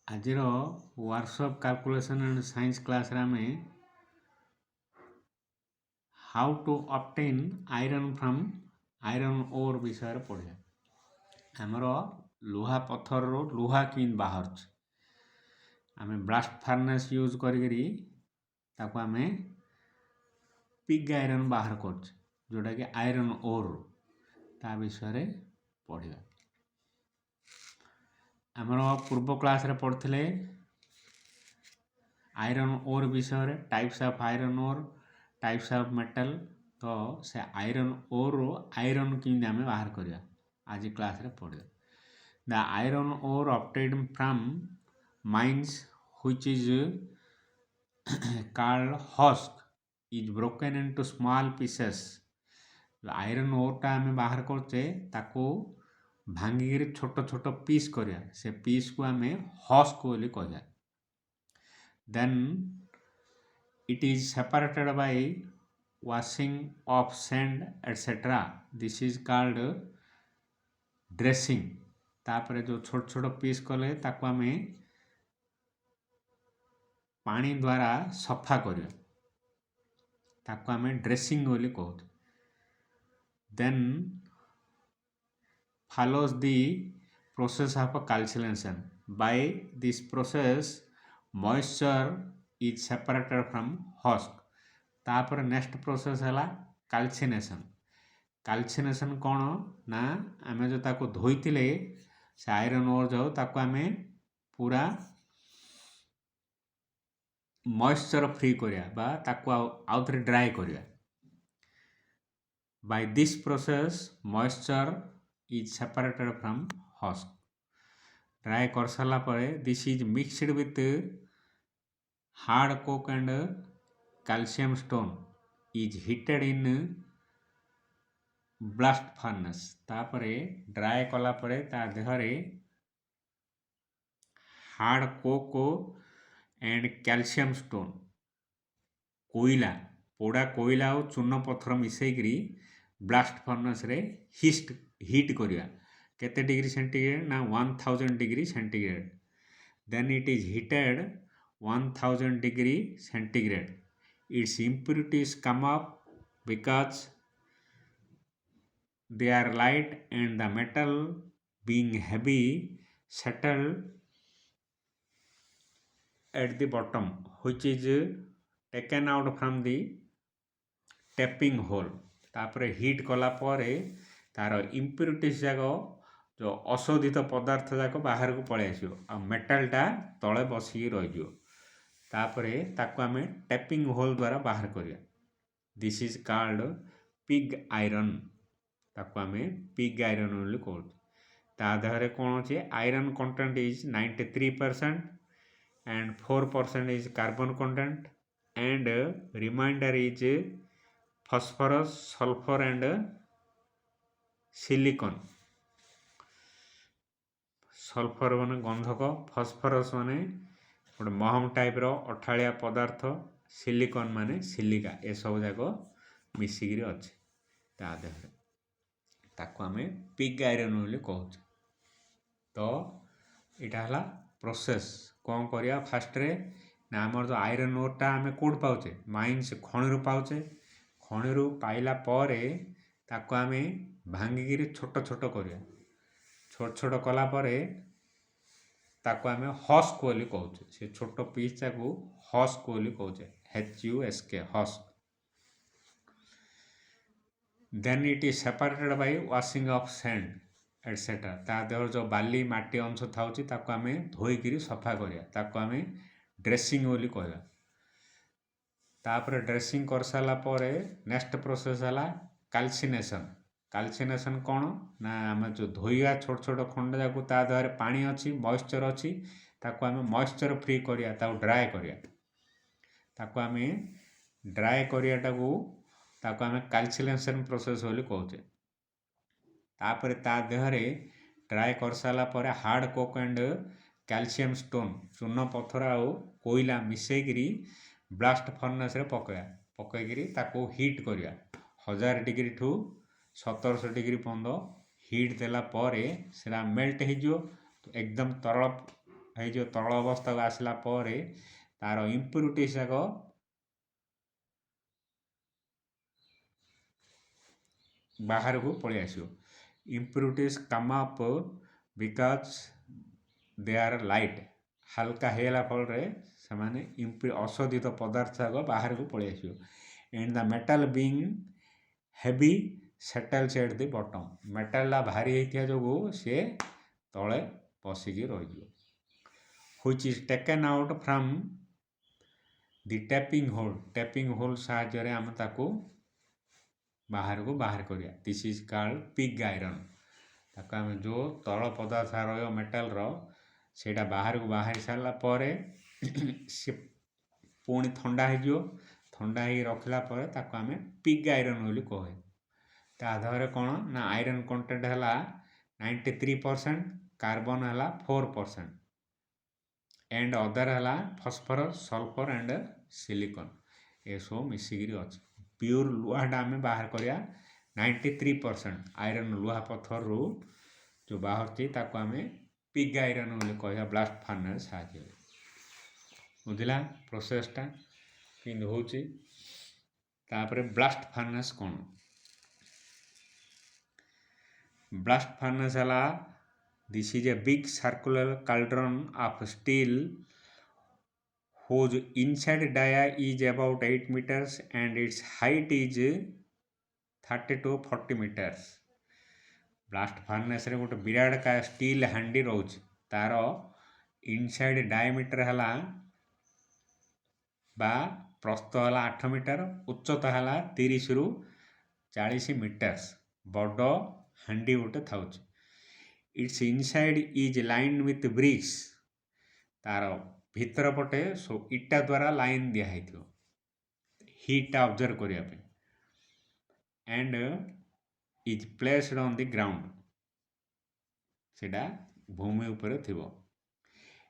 ଆଜିର workshop calculation and science କ୍ଲାସ୍ରେ ଆମେ how to obtain iron from iron ore ବିଷୟରେ ପଢ଼ିବା। ଆମର ଲୁହା ପଥରରୁ ଲୁହା କେମିତି ବାହାରୁଛି, ଆମେ ବ୍ଲାଷ୍ଟ ଫର୍ନେସ୍ ୟୁଜ୍ କରିକିରି ତାକୁ ଆମେ ପିଗ୍ ଆଇରନ୍ ବାହାର କରୁଛେ, ଯେଉଁଟାକି ଆଇରନ୍ ଓର୍, ତା ବିଷୟରେ ପଢ଼ିବା। ଆମର ପୂର୍ବ କ୍ଲାସ୍ରେ ପଢ଼ିଥିଲେ आयरन ओर विषय types of iron ore, types of metal. तो से आयरन ओर आयरन केमती आम बाहर करवा आज क्लास रे पढ़ा। The iron ore obtained from mines which is called husk is broken into small pieces. Iron ओरटा आम बाहर करचे ताको भांगिक छोट छोट पीस करवा, से पीस को आम हस्क बोली कहवा। Then it is separated by washing of sand etc. This is called dressing। तापर जो छोट छोट पीस कले ताको आमे पानी द्वारा सफा करवा, ताको आमे ड्रेसिंग बोली कहते। Then follows the process of calcination। By this process moisture is separated from husk. तापर नेक्स्ट प्रोसेस है कैल्सिनेशन। कैल्सिनेशन कौन ना आम जो ताको धोईले से आयरन ओर जाओ ताको आम पूरा मॉइस्चर फ्री करवा ताको आउ थे ड्राई करवा। By this process moisture is separated from husk. Dry कर सारा पर this is mixed with hard coke and calcium stone is heated in blast furnace. तापरे ड्राई कला परे ता देहरे hard coke and calcium stone कोयला पोड़ा कोयला और चून पत्थर मिसेकरी ब्लास्ट फर्नेस रे हिट करवा। केते डिग्री सेंटीग्रेड ना 1000 degree centigrade. Then it is heated 1000 degree centigrade. Its impurities come up because they are light and the metal being heavy settled at the bottom, which is taken out from the tapping hole। तापरे heat कला परे तार impurities जाक जो अशोधित पदार्थ जाक बाहर को पड़े आसो आ मेटालटा तले बसिक रही। तापरे ताको आमे टैपिंग होल द्वारा बाहर करिया। This is called pig iron. ताको आमे पिग आयरन बोली कहते। ता देहरे कौन अच्छे iron content is 93% and 4% is carbon content and reminder is phosphorus, sulphur and silicon. Sulphur माने गंधक, फॉस्फोरस माने गोटे महम टाइप रो अठालिया पदार्थ, सिलिकॉन माने सिलिका, ए सब जाक मिसिकी अच्छे ता देहरे। ताको आमे पिग आयरन बोली कहते। तो इटा हला प्रोसेस कौन करिया। फास्ट रे ना आमर जो आयरन ओरटा आमे कोड पाउचे माइंस खणिरु पाउचे। खणिरु पाइला परे ताको आमे भांगिकी छोट छोट करिया। छोट छोट कला परे ताको आमे हस्क बोली कहचे। से छोट पीस को हस्क बोली कहचे, HUSK husk. Then it is separated by washing of sand etcetera. ता देहर जो बाली माटी अंश थाउची ताको आमे धोईकिरी सफा करिया, ताको आमे ड्रेसिंग बोली कहवा। तापर ड्रेसिंग कर सारा परे नेक्स्ट प्रोसेस है कैल्सिनेशन। कैल्सिनेशन कौन ना आम जो धोइया छोट छोट खंड जाक ता देहरे पानी अच्छी मॉइस्चर अच्छी ताको आमे मॉइस्चर फ्री करिया, ताको ड्राई करिया। ताको आमे ड्राई करियाटाकू ताको आमे कैल्सिनेशन प्रोसेस बोली कहचे। तापर ता देहरे ड्राई कर सारा परे hard coke and calcium stone चून पत्थर आउ कोयला मिसेकरी ब्लास्ट फर्नेस रे पकईकरी ताको हिट करिया। 1000 डिग्री ठू 1700 डिग्री पर्यंत हिट देला परे सेरा मेल्ट हो एकदम तरल ଏଇ ଯେଉଁ ତଳ ଅବସ୍ଥାକୁ ଆସିଲା ପରେ ତାର ଇମ୍ପ୍ୟୁରିଟିସ୍ ଯାକ ବାହାରକୁ ପଳେଇ ଆସିବ। Impurities come up because they are light. ହାଲକା ହେଇଗଲା ଫଳରେ ସେମାନେ ଅଶୋଧିତ ପଦାର୍ଥ ଯାକ ବାହାରକୁ ପଳେଇ ଆସିବ। And the metal being heavy settles at the bottom. ମେଟାଲଟା ଭାରି ହେଇଥିବା ଯୋଗୁଁ ସିଏ ତଳେ ପଶିକି ରହିଯିବ। which is taken out from the tapping hole। tapping hole ସାହାଯ୍ୟରେ ଆମେ ତାକୁ ବାହାରକୁ ବାହାର କରିବା। This is called pig iron. ତାକୁ ଆମେ ଯେଉଁ ତଳ ପଦାର୍ଥ ରହିବ ମେଟାଲର ସେଇଟା ବାହାରକୁ ବାହାରି ସାରିଲା ପରେ ସେ ପୁଣି ଥଣ୍ଡା ହେଇଯିବ। ଥଣ୍ଡା ହେଇକି ରଖିଲା ପରେ ତାକୁ ଆମେ ପିଗ୍ ଆଇରନ୍ ବୋଲି କହେ। ତା ଦେହରେ କ'ଣ ନା ଆଇରନ୍ କଣ୍ଟେଣ୍ଟ ହେଲା 93%, କାର୍ବନ୍ ହେଲା 4%, एंड अदर है फस्फरस सल्फर एंड सिलिकन। एसବୁ मिसिकी अच्छी। प्योर लुहाटा आम बाहर करिया 93% आयरन लुहा पत्थर रू जो बाहर आम पिग आयरन बोली कह ब्लास्ट फार्नेस साहाଯ୍य। बुझला प्रोसेसटा किंतु होची। तापर ब्लास्ट फार्नेस कौन? ब्लास्ट फार्नेस है this is a big circular cauldron of steel whose inside dia is about 8 meters and its height is 30 to 40 meters। Blast furnace रे गोटे विराट का स्टील हांडी रोच। तार इनसाइड डायमीटर है बा प्रस्थ है 8 मीटर, उच्चता है 30 रु 40 मीटर्स। बड़ हांडी गोटे था। Its inside is line with bricks. तार भीतर पटे सब इटा द्वारा लाइन दिखाई हिटा ऑब्जर्व करने and is placed on the ground. सेटा भूमि ऊपर थिबो।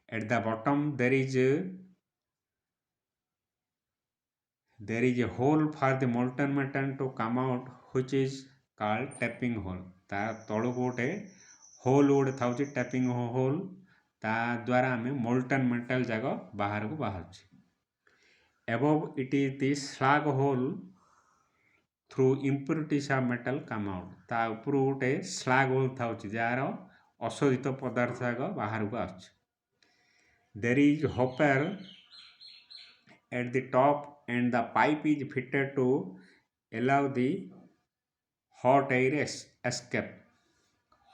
At the bottom there is a hole for the molten metal to come out which is called tapping hole. तार तळु गोटे होल गोटे था टैपिंग होल। ता द्वारा आम मोल्टन मेटल जाक बाहर को बाहर। Above it is the slag hole through impurities of metal come out. ता ऊपर गोटे स्लैग होल था जार अशोधित पदार्थ जाक बाहर को आस। There is hopper at the top and the pipe is fitted to allow the hot air escape.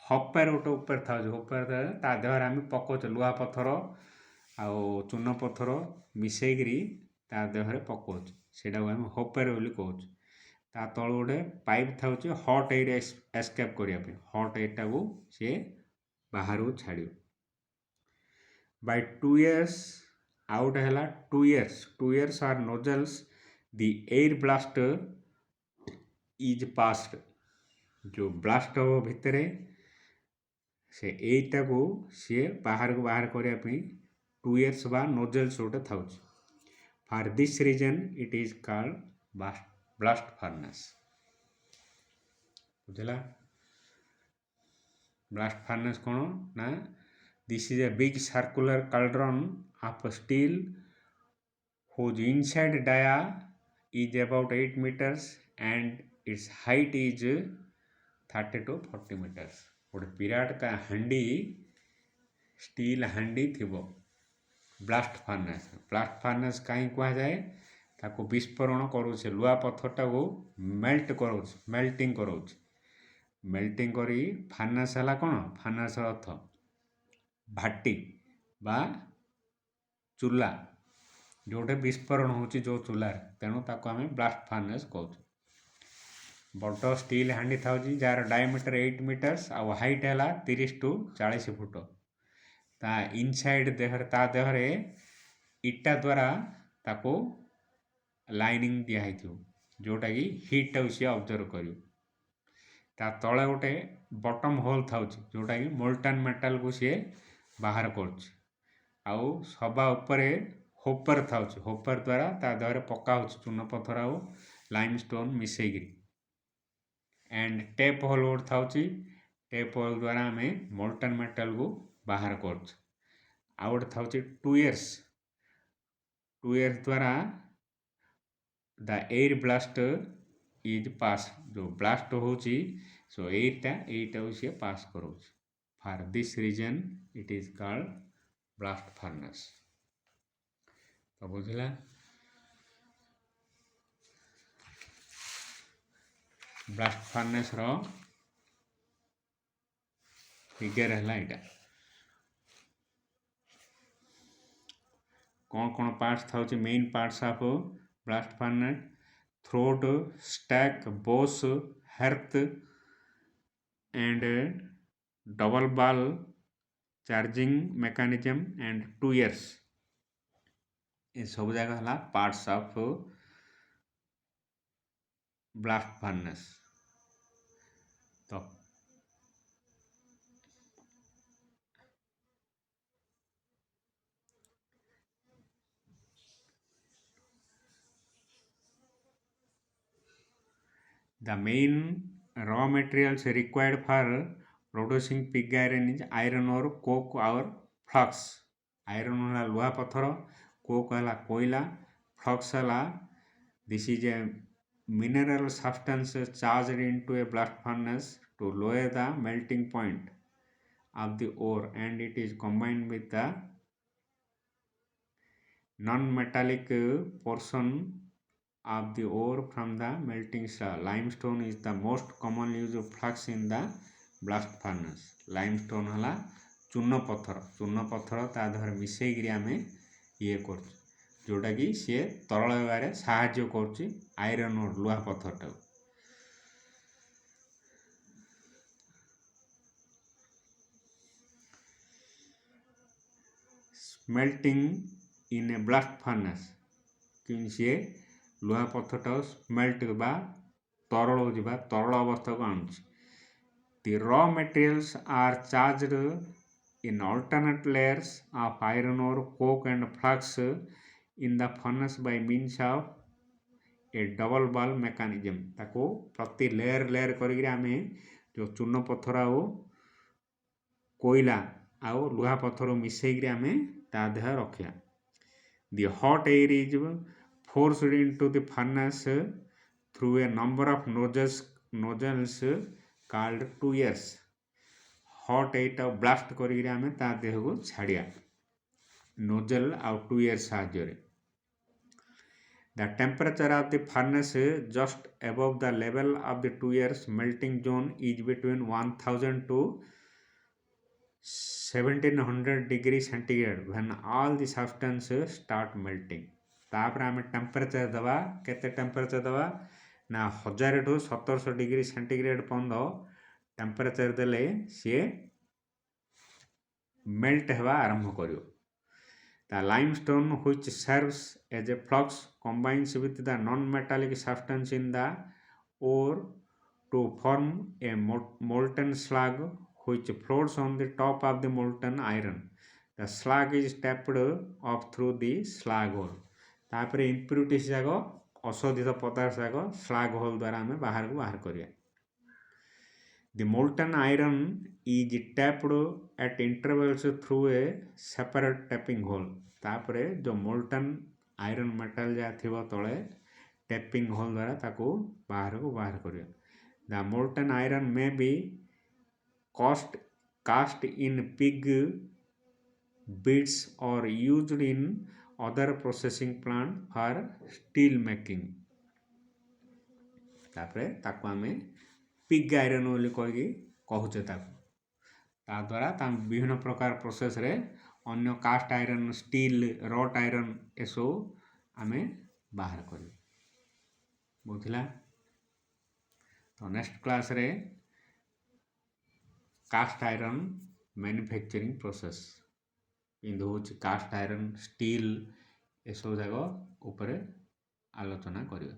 Hopper गोटे ऊपर था हॉपर ता देहर आम पकाउे लुहा पत्थर आउ चून पत्थर मिसेकरी ता देहरे पकाउे सेटा आम हॉपर बोली कहूँ। ता तल गोटे पाइप था हॉट एयर एस्केप करने। हॉट एयरटा को सी बाहर को छाड़ बाय 2 years आउट है 2 years। 2 years are nozzles the air blast is passed. जो ब्लास्ट हम भितर से एटा को सी बाहर को बाहर करने 2 years बा नोजल्स गोटे था। For this reason it is called blast furnace. बुझला ब्लास्ट फार्नेस कौन ना this is a big circular cauldron of steel whose inside dia is about 8 meters and its height is 30 to 40 meters। गोटे विराट का हांडी steel हांडी थिबो। Blast furnace. Blast furnace कहीं कहुए ताको विस्फोरण करोचे लुहा पत्थरटा को मेल्ट करोचे मेल्टिंग करोचे। मेल्टिंग करी फार्नेस है कौन? फार्नेस अर्थ भाटी बा चूला जोटे विस्फोरण होची जो चूलार। तेणु ताको आम ब्लास्ट फार्नेस कहूँ। बड़ स्टील हांडी था जार डायमीटर 8 मीटर्स आउ हाइट है 30 टू 40 फुट। ता इनसाइड ता देहरे इटा द्वारा ताको लाइनिंग दिखाई जोटा कि हिट सी ऑब्जर्व कर। ता तले गोटे बॉटम होल था जोटा कि मोल्टन मेटल को सी बाहर कर। आउ सभा उपरे होपर था। होपर द्वारा ता देहरे पका चून पत्थर आउ लाइमस्टोन मिसेकरी। एंड टेप होल गोटे था। टेप होल द्वारा आम मोल्टन मेटल को बाहर कर। ଆଉ ଗୋଟେ ଥାଉଛି 2 years ଦ୍ୱାରା the air blast is pass, ଯେଉଁ ବ୍ଲାଷ୍ଟ ହେଉଛି ସୋ ଏଇଟାକୁ ସିଏ ପାସ୍ କରାଉଛି। For this reason it is called blast furnace. ତ ବୁଝିଲା। ବ୍ଲାଷ୍ଟ ଫର୍ନେସ୍ର ଫିଗର ହେଲା ଏଇଟା। କ'ଣ ପାର୍ଟସ୍ ଥାଉଛି main parts of blast furnace? throat, stack, boss, hearth and double ball charging mechanism and 2 years। ये सब जगह है पार्ट्स ऑफ ब्लास्ट फर्नेस। तो the main raw materials required for producing pig iron is iron ore, coke or flux। iron है लुहा पत्थर, coke है कोयला, flux है this is a mineral substance charged into a blast furnace to lower the melting point of the ore and it is combined with the non-metallic portion of the ore from the melting slab। limestone is the most commonly used flux in the blast furnace। limestone है चूर्ण पत्थर ता देहरे मिसेइकरी आमे ये कर जोटा कि सी तरल होबारे साहाय्य करुच्ची आयरन ओर लुहा पत्थर। स्मेल्टिंग इन ए ब्लास्ट फर्नेस कि सी लुहा पत्थर स्मेल्ट बा तरल हो तरल अवस्था को आणुची। The raw materials are charged in alternate layers of iron ore, coke and flux in the furnace by means of a double ball mechanism। ताको प्रति लेयर करिक आमे जो चूर्ण पत्थर आउ कोयला आउ लुहा पत्थर मिसेइक आमे ता देह रखिया। The hot air is forced into the furnace through a number of nozzles called 2 years। hot air blast करिक आमे ता देह को छाड़िया नोजल आउ 2 years साहाय्य। The temperature of the furnace just above the level of the 2 years melting zone is between 1000 to 1700 degree centigrade when all the substance start melting। तापर आमे temperature दबा केते टेम्परेचर दबा ना 1000 टू 1700 डिग्री सेंटीग्रेड पर्यंत temperature देले सी melt हेबा आरंभ करियो। The limestone which serves as a flux combines with the non-metallic substance in the ore to form a molten slag which floats on the top of the molten iron। The slag is tapped off through the slag hole। तापर impurities जाक अशोधित पदार्थ जाक स्लाग whole द्वारा आम बाहर को बाहर करिया। The molten iron is tapped at intervals through a separate tapping hole। तापर जो molten iron metal जा थिबो तळे tapping hole द्वारा ताको बाहर को बाहर करिया। The molten iron may be cast in pig bits or used in other processing plant for steel making। तापरे ताको आमे पिग आयरन बोली कहि कहूचे ता द्वारा ता विभिन्न प्रकार प्रोसेस रे अन्य cast iron steel wrought iron एसो आमे बाहर करी। बुझला। तो नेक्स्ट क्लास रे कास्ट आयरन मैन्युफैक्चरिंग प्रोसेस इंदु होची कास्ट आयरन स्टील एसो जाक ऊपर आलोचना करियो।